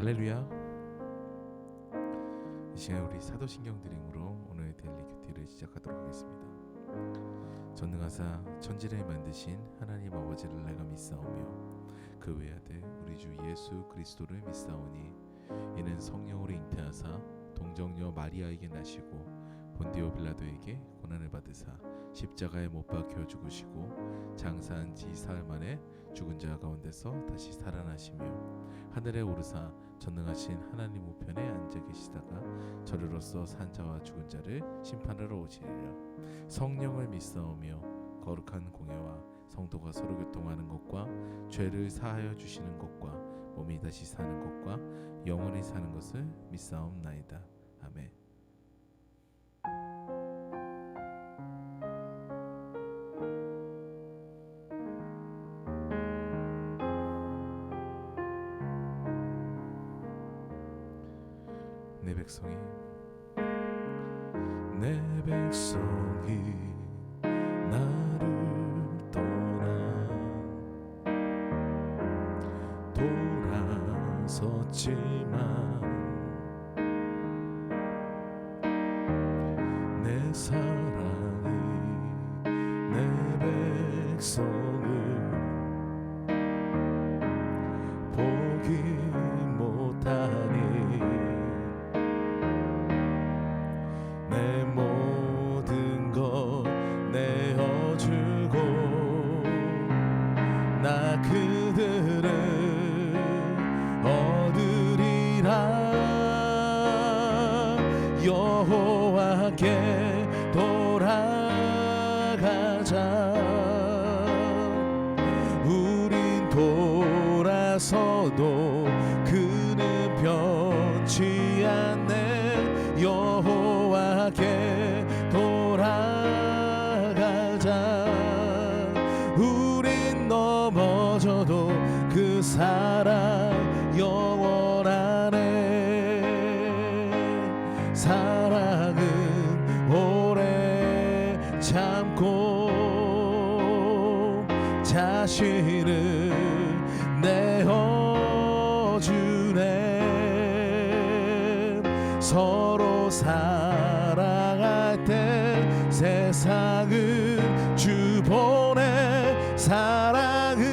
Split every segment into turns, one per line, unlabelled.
할렐루야. 이 시간 우리 사도신경 드림으로 오늘의 데일리 큐티를 시작하도록 하겠습니다. 전능하사 천지를 만드신 하나님 아버지를 내가 믿사오며 그 외아들 우리 주 예수 그리스도를 믿사오니 이는 성령으로 잉태하사 동정녀 마리아에게 나시고 본디오 빌라도에게 고난을 받으사 십자가에 못 박혀 죽으시고 장사한 지 사흘 만에 죽은 자 가운데서 다시 살아나시며 하늘에 오르사 전능하신 하나님 우편에 앉아 계시다가 저리로서 산 자와 죽은 자를 심판하러 오시리라. 성령을 믿사오며 거룩한 공예와 성도가 서로 교통하는 것과 죄를 사하여 주시는 것과 몸이 다시 사는 것과 영원히 사는 것을 믿사옵나이다. 아멘. 내 백성이 나를 떠나 돌아섰지만 내 사랑이 내 백성을 포기 못하니 내 모든 것 내어주고 나 그들을 얻으리라. 여호와께 돌아가자. 우린 돌아서도 그는 변치 않네. 여호와께 돌아가자. 우린 넘어져도 그 사랑 영원하네. 사랑은 오래 참고 자신을 내어주네. 서로 사랑할 때 세상은 주보내. 사랑은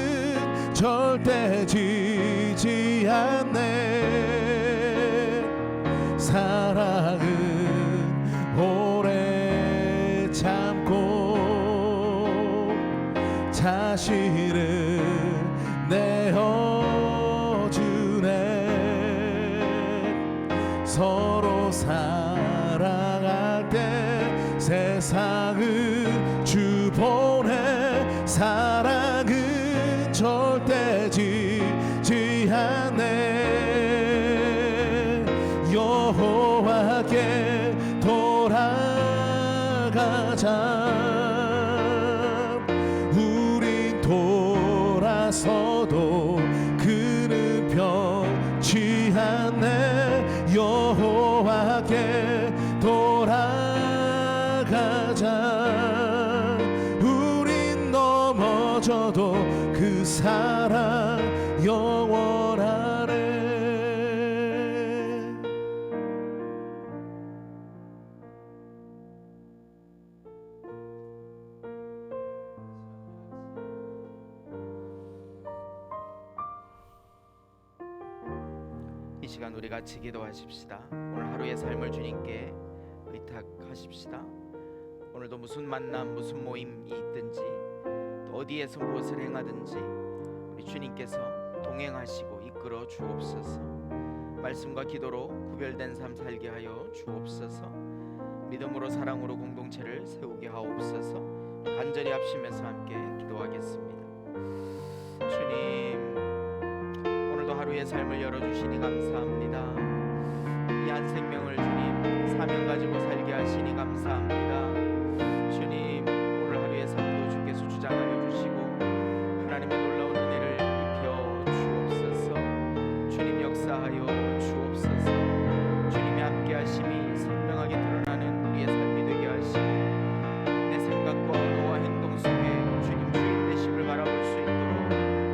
절대 지지 않네. 사랑은 오래 참고 자신을 내어주네. 서로 사랑할 때 세상은 주보내. 사랑은 절대 지지 않네. 여호와께 돌아가자. 우린 돌아서도 그는 변치 않네. 여호와께 돌아가자. 우린 넘어져도 그 사랑 영원하네.
이 시간 우리 같이 기도하십시다. 오늘 하루의 삶을 주님께 의탁하십시다. 오늘도 무슨 만남 무슨 모임이 있든지 또 어디에서 무엇을 행하든지 우리 주님께서 동행하시고 이끌어 주옵소서. 말씀과 기도로 구별된 삶 살게 하여 주옵소서. 믿음으로 사랑으로 공동체를 세우게 하옵소서. 간절히 합심해서 함께 기도하겠습니다. 주님, 오늘도 하루의 삶을 열어주시니 감사합니다. 이 한 생명을 주님 사명 가지고 살게 하시니 감사합니다. 주님, 오늘 하루의 삶도 주께서 주장하여 주시고 하나님의 놀라운 은혜를 입혀 주옵소서. 주님 역사하여 주옵소서. 주님이 함께 하심이 선명하게 드러나는 우리의 삶이 되게 하시고 내 생각과 언어와 행동 속에 주님 주인 되심을 바라볼 수 있도록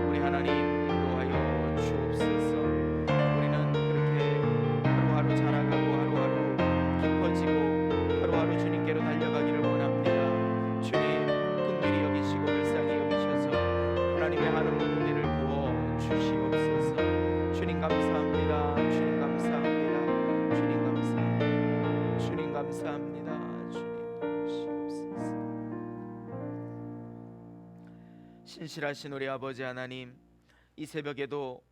우리 하나님 인도하여 주옵소서. 우리는 신실하신 우리 아버지 하나님, 이 새벽에도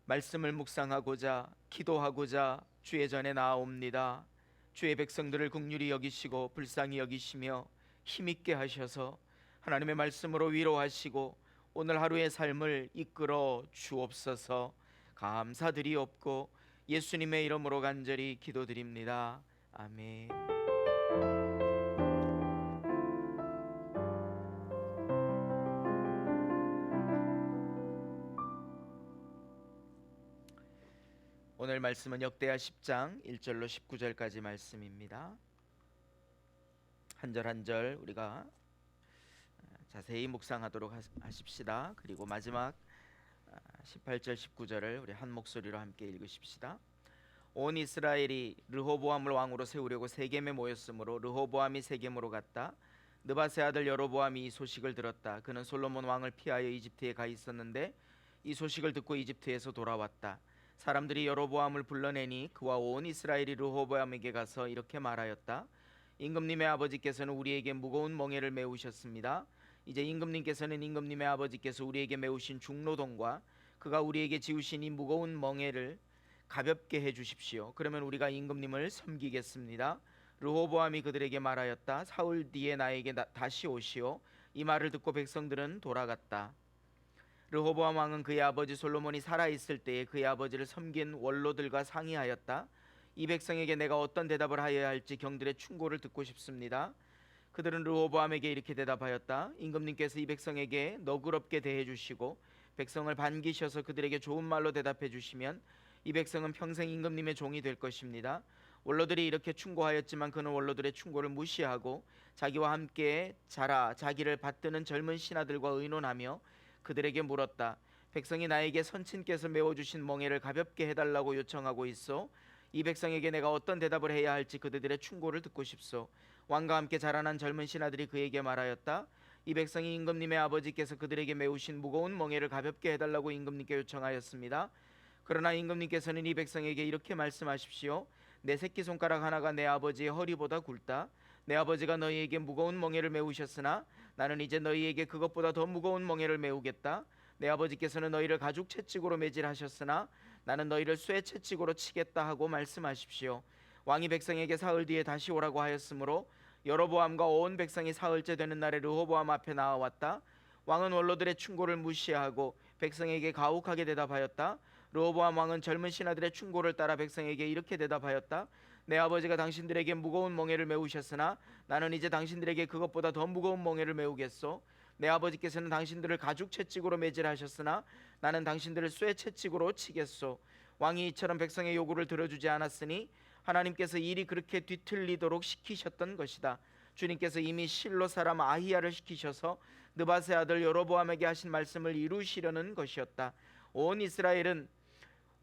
말씀을 묵상하고자 기도하고자 주의 전에 나아옵니다. 주의 백성들을 긍휼히 여기시고 불쌍히 여기시며 힘있게 하셔서 하나님의 말씀으로 위로하시고 오늘 하루의 삶을 이끌어 주옵소서. 감사드리옵고 예수님의 이름으로 간절히 기도드립니다. 아멘. 오늘 말씀은 역대하 10장 1절로 19절까지 말씀입니다. 한 절 한 절 우리가 자세히 묵상하도록 하십시다. 그리고 마지막 18절 19절을 우리 한 목소리로 함께 읽으십시다. 온 이스라엘이 르호보암을 왕으로 세우려고 세겜에 모였으므로 르호보암이 세겜으로 갔다. 느바세 아들 여로보암이 이 소식을 들었다. 그는 솔로몬 왕을 피하여 이집트에 가 있었는데 이 소식을 듣고 이집트에서 돌아왔다. 사람들이 여로보암을 불러내니 그와 온 이스라엘이 르호보암에게 가서 이렇게 말하였다. 임금님의 아버지께서는 우리에게 무거운 멍에를 메우셨습니다. 이제 임금님께서는 임금님의 아버지께서 우리에게 메우신 중노동과 그가 우리에게 지우신 이 무거운 멍에를 가볍게 해주십시오. 그러면 우리가 임금님을 섬기겠습니다. 르호보암이 그들에게 말하였다. 사흘 뒤에 나에게 다시 오시오. 이 말을 듣고 백성들은 돌아갔다. 르호보암 왕은 그의 아버지 솔로몬이 살아있을 때에 그의 아버지를 섬긴 원로들과 상의하였다. 이 백성에게 내가 어떤 대답을 하여야 할지 경들의 충고를 듣고 싶습니다. 그들은 르호보암에게 이렇게 대답하였다. 임금님께서 이 백성에게 너그럽게 대해 주시고 백성을 반기셔서 그들에게 좋은 말로 대답해 주시면 이 백성은 평생 임금님의 종이 될 것입니다. 원로들이 이렇게 충고하였지만 그는 원로들의 충고를 무시하고 자기와 함께 자라 자기를 받드는 젊은 신하들과 의논하며 그들에게 물었다. 백성이 나에게 선친께서 메워주신 멍에를 가볍게 해달라고 요청하고 있어. 이 백성에게 내가 어떤 대답을 해야 할지 그들의 충고를 듣고 싶소. 왕과 함께 자라난 젊은 신하들이 그에게 말하였다. 이 백성이 임금님의 아버지께서 그들에게 메우신 무거운 멍에를 가볍게 해달라고 임금님께 요청하였습니다. 그러나 임금님께서는 이 백성에게 이렇게 말씀하십시오. 내 새끼손가락 하나가 내 아버지의 허리보다 굵다. 내 아버지가 너희에게 무거운 멍에를 메우셨으나 나는 이제 너희에게 그것보다 더 무거운 멍에를 메우겠다. 내 아버지께서는 너희를 가죽 채찍으로 매질하셨으나 나는 너희를 쇠 채찍으로 치겠다 하고 말씀하십시오. 왕이 백성에게 사흘 뒤에 다시 오라고 하였으므로 여로보암과 온 백성이 사흘째 되는 날에 르호보암 앞에 나와왔다. 왕은 원로들의 충고를 무시하고 백성에게 가혹하게 대답하였다. 르호보암 왕은 젊은 신하들의 충고를 따라 백성에게 이렇게 대답하였다. 내 아버지가 당신들에게 무거운 멍에를 메우셨으나 나는 이제 당신들에게 그것보다 더 무거운 멍에를 메우겠소. 내 아버지께서는 당신들을 가죽 채찍으로 매질하셨으나 나는 당신들을 쇠 채찍으로 치겠소. 왕이 이처럼 백성의 요구를 들어주지 않았으니 하나님께서 일이 그렇게 뒤틀리도록 시키셨던 것이다. 주님께서 이미 실로 사람 아히야를 시키셔서 느바세 아들 여로보암에게 하신 말씀을 이루시려는 것이었다. 온 이스라엘은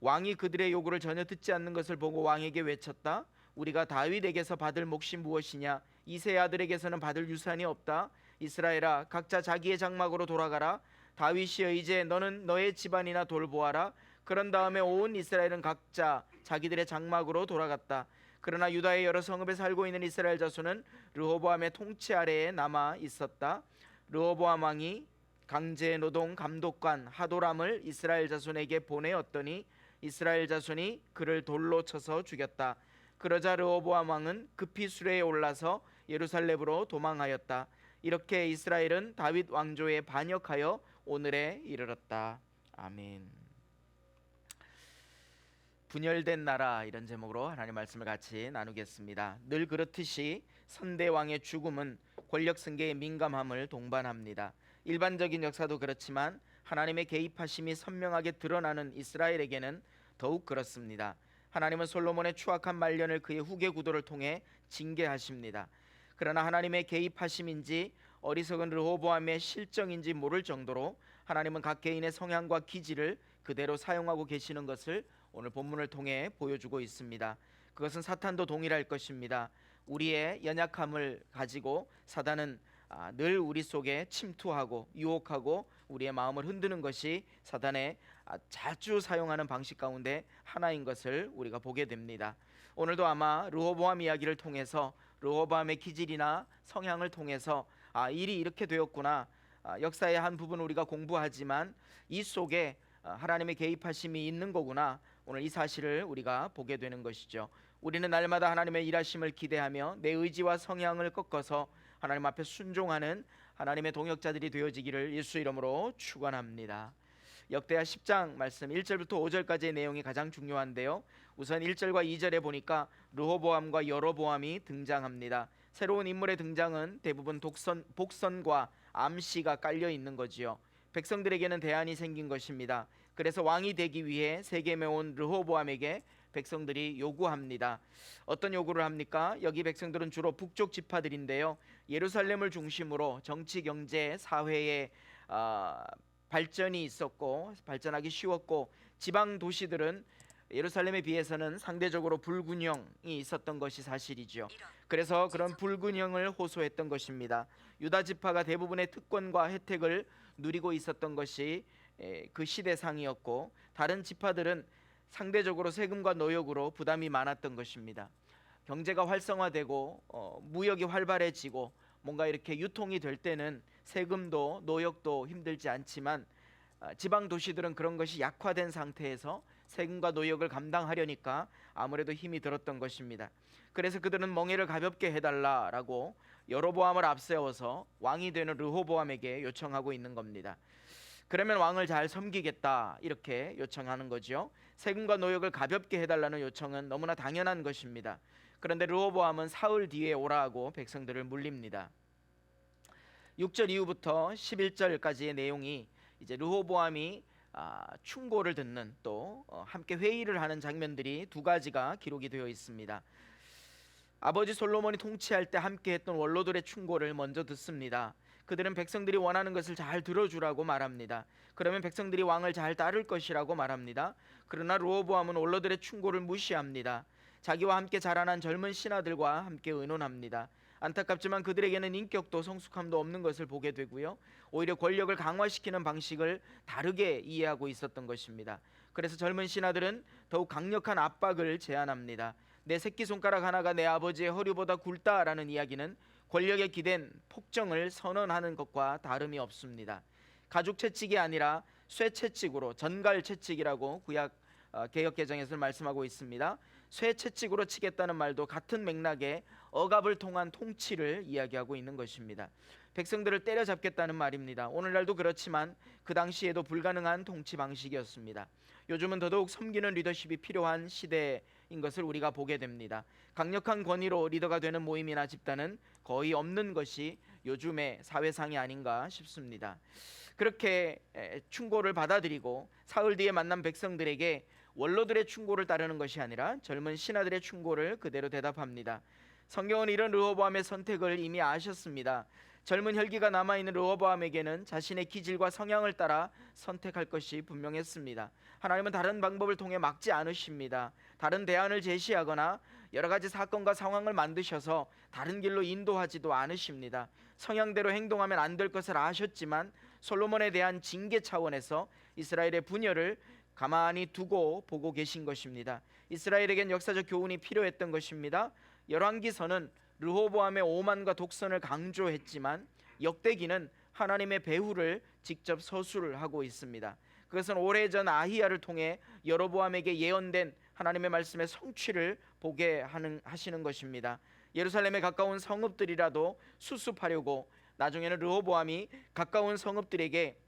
왕이 그들의 요구를 전혀 듣지 않는 것을 보고 왕에게 외쳤다. 우리가 다윗에게서 받을 몫이 무엇이냐? 이새의 아들에게서는 받을 유산이 없다. 이스라엘아, 각자 자기의 장막으로 돌아가라. 다윗이여, 이제 너는 너의 집안이나 돌보아라. 그런 다음에 온 이스라엘은 각자 자기들의 장막으로 돌아갔다. 그러나 유다의 여러 성읍에 살고 있는 이스라엘 자손은 르호보암의 통치 아래에 남아 있었다. 르호보암 왕이 강제 노동 감독관 하도람을 이스라엘 자손에게 보내었더니 이스라엘 자손이 그를 돌로 쳐서 죽였다. 그러자 르호보암 왕은 급히 수레에 올라서 예루살렘으로 도망하였다. 이렇게 이스라엘은 다윗 왕조에 반역하여 오늘에 이르렀다. 아멘. 분열된 나라, 이런 제목으로 하나님 말씀을 같이 나누겠습니다. 늘 그렇듯이 선대 왕의 죽음은 권력 승계의 민감함을 동반합니다. 일반적인 역사도 그렇지만 하나님의 개입하심이 선명하게 드러나는 이스라엘에게는 더욱 그렇습니다. 하나님은 솔로몬의 추악한 말년을 그의 후계 구도를 통해 징계하십니다. 그러나 하나님의 개입하심인지 어리석은 르호보암의 실정인지 모를 정도로 하나님은 각 개인의 성향과 기질을 그대로 사용하고 계시는 것을 오늘 본문을 통해 보여주고 있습니다. 그것은 사탄도 동일할 것입니다. 우리의 연약함을 가지고 사단은 늘 우리 속에 침투하고 유혹하고 우리의 마음을 흔드는 것이 사단의 자주 사용하는 방식 가운데 하나인 것을 우리가 보게 됩니다. 오늘도 아마 르호보암 이야기를 통해서 르호보암의 기질이나 성향을 통해서 일이 이렇게 되었구나, 역사의 한 부분 우리가 공부하지만 이 속에 하나님의 개입하심이 있는 거구나. 오늘 이 사실을 우리가 보게 되는 것이죠. 우리는 날마다 하나님의 일하심을 기대하며 내 의지와 성향을 꺾어서 하나님 앞에 순종하는 하나님의 동역자들이 되어지기를 예수 이름으로 축원합니다. 역대하 10장 말씀 1절부터 5절까지의 내용이 가장 중요한데요. 우선 1절과 2절에 보니까 르호보암과 여로보암이 등장합니다. 새로운 인물의 등장은 대부분 복선과 암시가 깔려 있는 거지요. 백성들에게는 대안이 생긴 것입니다. 그래서 왕이 되기 위해 세겜에 온 르호보암에게 백성들이 요구합니다. 어떤 요구를 합니까? 여기 백성들은 주로 북쪽 지파들인데요. 예루살렘을 중심으로 정치, 경제, 사회에 발전이 있었고 발전하기 쉬웠고 지방 도시들은 예루살렘에 비해서는 상대적으로 불균형이 있었던 것이 사실이죠. 그래서 그런 불균형을 호소했던 것입니다. 유다 지파가 대부분의 특권과 혜택을 누리고 있었던 것이 그 시대상이었고 다른 지파들은 상대적으로 세금과 노역으로 부담이 많았던 것입니다. 경제가 활성화되고 무역이 활발해지고 뭔가 이렇게 유통이 될 때는 세금도 노역도 힘들지 않지만 지방 도시들은 그런 것이 약화된 상태에서 세금과 노역을 감당하려니까 아무래도 힘이 들었던 것입니다. 그래서 그들은 멍에를 가볍게 해달라라고 여로보암을 앞세워서 왕이 되는 르호보암에게 요청하고 있는 겁니다. 그러면 왕을 잘 섬기겠다 이렇게 요청하는 거죠. 세금과 노역을 가볍게 해달라는 요청은 너무나 당연한 것입니다. 그런데 르호보암은 사흘 뒤에 오라고 백성들을 물립니다. 6절 이후부터 11절까지의 내용이 이제 르호보암이 충고를 듣는 또 함께 회의를 하는 장면들이 두 가지가 기록이 되어 있습니다. 아버지 솔로몬이 통치할 때 함께 했던 원로들의 충고를 먼저 듣습니다. 그들은 백성들이 원하는 것을 잘 들어주라고 말합니다. 그러면 백성들이 왕을 잘 따를 것이라고 말합니다. 그러나 르호보암은 원로들의 충고를 무시합니다. 자기와 함께 자라난 젊은 신하들과 함께 의논합니다. 안타깝지만 그들에게는 인격도 성숙함도 없는 것을 보게 되고요. 오히려 권력을 강화시키는 방식을 다르게 이해하고 있었던 것입니다. 그래서 젊은 신하들은 더욱 강력한 압박을 제안합니다. 내 새끼손가락 하나가 내 아버지의 허리보다 굵다라는 이야기는 권력에 기댄 폭정을 선언하는 것과 다름이 없습니다. 가죽 채찍이 아니라 쇠 채찍으로 전갈 채찍이라고 구약 개역 개정에서 말씀하고 있습니다. 쇠 채찍으로 치겠다는 말도 같은 맥락의 억압을 통한 통치를 이야기하고 있는 것입니다. 백성들을 때려잡겠다는 말입니다. 오늘날도 그렇지만 그 당시에도 불가능한 통치 방식이었습니다. 요즘은 더더욱 섬기는 리더십이 필요한 시대인 것을 우리가 보게 됩니다. 강력한 권위로 리더가 되는 모임이나 집단은 거의 없는 것이 요즘의 사회상이 아닌가 싶습니다. 그렇게 충고를 받아들이고 사흘 뒤에 만난 백성들에게 원로들의 충고를 따르는 것이 아니라 젊은 신하들의 충고를 그대로 대답합니다. 성경은 이런 르호보암의 선택을 이미 아셨습니다. 젊은 혈기가 남아있는 르호보암에게는 자신의 기질과 성향을 따라 선택할 것이 분명했습니다. 하나님은 다른 방법을 통해 막지 않으십니다. 다른 대안을 제시하거나 여러 가지 사건과 상황을 만드셔서 다른 길로 인도하지도 않으십니다. 성향대로 행동하면 안 될 것을 아셨지만 솔로몬에 대한 징계 차원에서 이스라엘의 분열을 가만히 두고 보고 계신 것입니다. 이스라엘에겐 역사적 교훈이 필요했던 것입니다. 열왕기서는 르호보암의 오만과 독선을 강조했지만 역대기는 하나님의 배후를 직접 서술을 하고 있습니다. 그것은 오래전 아히야를 통해 여로보암에게 예언된 하나님의 말씀의 성취를 보게 하시는 것입니다. 예루살렘에 가까운 성읍들이라도 수습하려고 나중에는 르호보암이 가까운 성읍들에게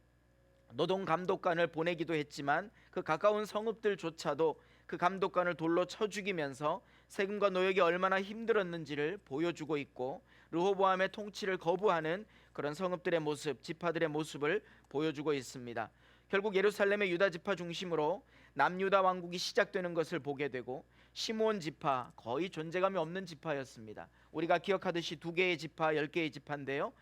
노동 감독관을 보내기도 했지만 그 가까운 성읍들조차도 그 감독관을 돌로 쳐 죽이면서 세금과 노역이 얼마나 힘들었는지를 보여주고 있고 르호보암의 통치를 거부하는 그런 성읍들의 모습, 지파들의 모습을 보여주고 있습니다. 결국 예루살렘의 유다 지파 중심으로 남유다 왕국이 시작되는 것을 보게 되고 시므온 지파, 거의 존재감이 없는 지파였습니다. 우리가 기억하듯이 2개의 지파, 10개의 지파인데요.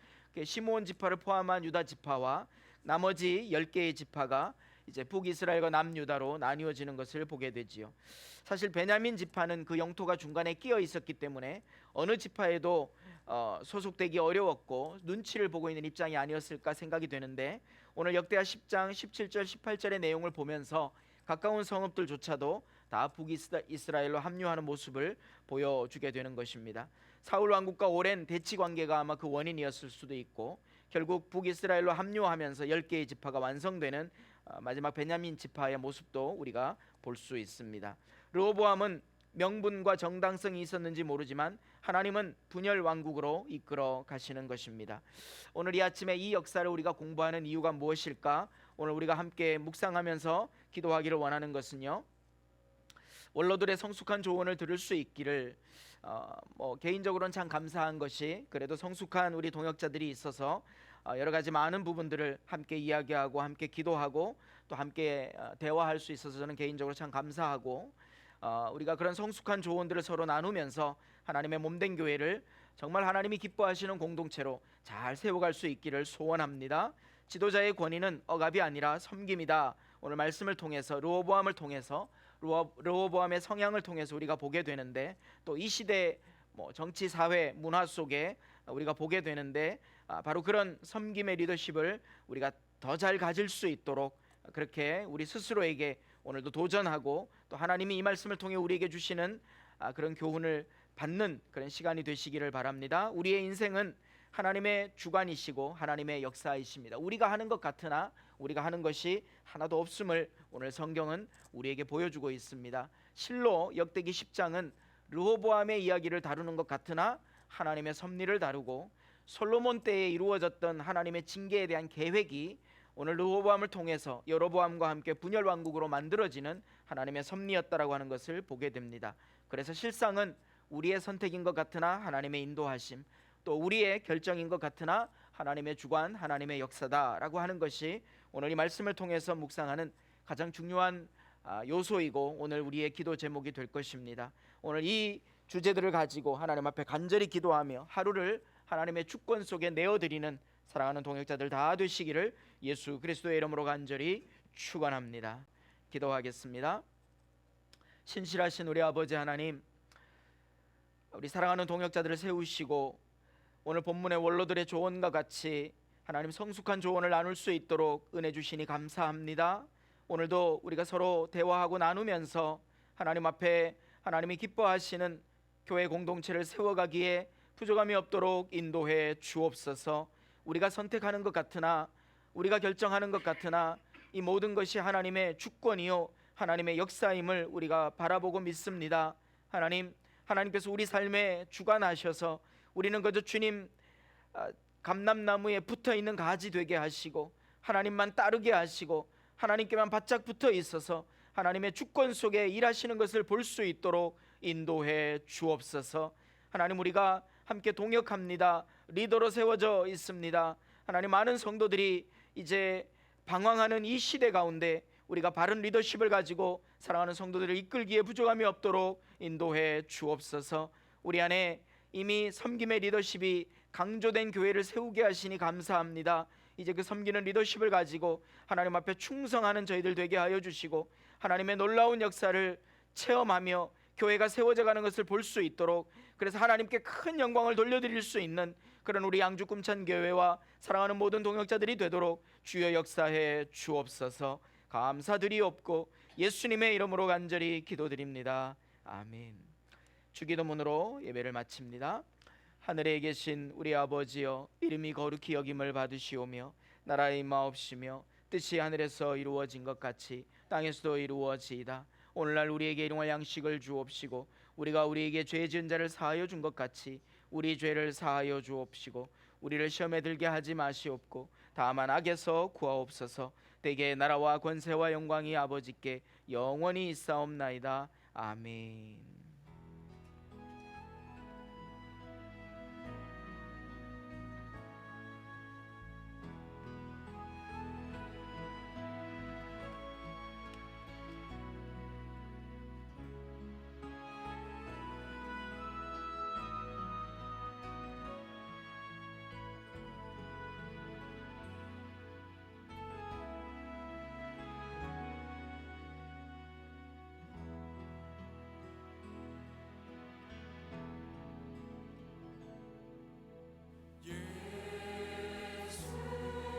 시므온 지파를 포함한 유다 지파와 나머지 10개의 지파가 이제 북이스라엘과 남유다로 나뉘어지는 것을 보게 되지요. 사실 베냐민 지파는 그 영토가 중간에 끼어 있었기 때문에 어느 지파에도 소속되기 어려웠고 눈치를 보고 있는 입장이 아니었을까 생각이 되는데 오늘 역대하 10장 17절 18절의 내용을 보면서 가까운 성읍들조차도 다 북이스라엘로 합류하는 모습을 보여주게 되는 것입니다. 사울 왕국과 오랜 대치 관계가 아마 그 원인이었을 수도 있고 결국 북이스라엘로 합류하면서 10개의 지파가 완성되는 마지막 베냐민 지파의 모습도 우리가 볼 수 있습니다. 르호보암은 명분과 정당성이 있었는지 모르지만 하나님은 분열 왕국으로 이끌어 가시는 것입니다. 오늘 이 아침에 이 역사를 우리가 공부하는 이유가 무엇일까? 오늘 우리가 함께 묵상하면서 기도하기를 원하는 것은요, 원로들의 성숙한 조언을 들을 수 있기를 개인적으로는 참 감사한 것이, 그래도 성숙한 우리 동역자들이 있어서 여러 가지 많은 부분들을 함께 이야기하고 함께 기도하고 또 함께 대화할 수 있어서 저는 개인적으로 참 감사하고, 우리가 그런 성숙한 조언들을 서로 나누면서 하나님의 몸된 교회를 정말 하나님이 기뻐하시는 공동체로 잘 세워갈 수 있기를 소원합니다. 지도자의 권위는 억압이 아니라 섬김이다. 오늘 말씀을 통해서 르호보암을 통해서 르호보암의 성향을 통해서 우리가 보게 되는데, 또 이 시대 정치, 사회, 문화 속에 우리가 보게 되는데, 바로 그런 섬김의 리더십을 우리가 더 잘 가질 수 있도록 그렇게 우리 스스로에게 오늘도 도전하고, 또 하나님이 이 말씀을 통해 우리에게 주시는 그런 교훈을 받는 그런 시간이 되시기를 바랍니다. 우리의 인생은 하나님의 주관이시고 하나님의 역사이십니다. 우리가 하는 것 같으나 우리가 하는 것이 하나도 없음을 오늘 성경은 우리에게 보여주고 있습니다. 실로 역대기 10장은 르호보암의 이야기를 다루는 것 같으나 하나님의 섭리를 다루고, 솔로몬 때에 이루어졌던 하나님의 징계에 대한 계획이 오늘 르호보암을 통해서 여로보암과 함께 분열 왕국으로 만들어지는 하나님의 섭리였다라고 하는 것을 보게 됩니다. 그래서 실상은 우리의 선택인 것 같으나 하나님의 인도하심, 또 우리의 결정인 것 같으나 하나님의 주관, 하나님의 역사다라고 하는 것이 오늘 이 말씀을 통해서 묵상하는 가장 중요한 요소이고 오늘 우리의 기도 제목이 될 것입니다. 오늘 이 주제들을 가지고 하나님 앞에 간절히 기도하며 하루를 하나님의 주권 속에 내어드리는 사랑하는 동역자들 다 되시기를 예수 그리스도의 이름으로 간절히 축원합니다. 기도하겠습니다. 신실하신 우리 아버지 하나님, 우리 사랑하는 동역자들을 세우시고 오늘 본문의 원로들의 조언과 같이 하나님 성숙한 조언을 나눌 수 있도록 은혜 주시니 감사합니다. 오늘도 우리가 서로 대화하고 나누면서 하나님 앞에 하나님이 기뻐하시는 교회 공동체를 세워가기에 부족함이 없도록 인도해 주옵소서. 우리가 선택하는 것 같으나 우리가 결정하는 것 같으나 이 모든 것이 하나님의 주권이요 하나님의 역사임을 우리가 바라보고 믿습니다. 하나님께서 우리 삶에 주관하셔서 우리는 그저 주님 감람나무에 붙어있는 가지 되게 하시고 하나님만 따르게 하시고 하나님께만 바짝 붙어 있어서 하나님의 주권 속에 일하시는 것을 볼 수 있도록 인도해 주옵소서. 하나님, 우리가 함께 동역합니다. 리더로 세워져 있습니다. 하나님, 많은 성도들이 이제 방황하는 이 시대 가운데 우리가 바른 리더십을 가지고 사랑하는 성도들을 이끌기에 부족함이 없도록 인도해 주옵소서. 우리 안에 이미 섬김의 리더십이 강조된 교회를 세우게 하시니 감사합니다. 이제 그 섬기는 리더십을 가지고 하나님 앞에 충성하는 저희들 되게 하여 주시고 하나님의 놀라운 역사를 체험하며 교회가 세워져 가는 것을 볼 수 있도록, 그래서 하나님께 큰 영광을 돌려드릴 수 있는 그런 우리 양주 꿈찬교회와 사랑하는 모든 동역자들이 되도록 주여 역사해 주옵소서. 감사드리옵고 예수님의 이름으로 간절히 기도드립니다. 아멘. 주기도문으로 예배를 마칩니다. 하늘에 계신 우리 아버지여, 이름이 거룩히 여김을 받으시오며 나라의 임하옵시며 뜻이 하늘에서 이루어진 것 같이 땅에서도 이루어지이다. 오늘날 우리에게 일용할 양식을 주옵시고 우리가 우리에게 죄 지은 자를 사하여 준 것 같이 우리 죄를 사하여 주옵시고 우리를 시험에 들게 하지 마시옵고 다만 악에서 구하옵소서. 대개 나라와 권세와 영광이 아버지께 영원히 있사옵나이다. 아멘.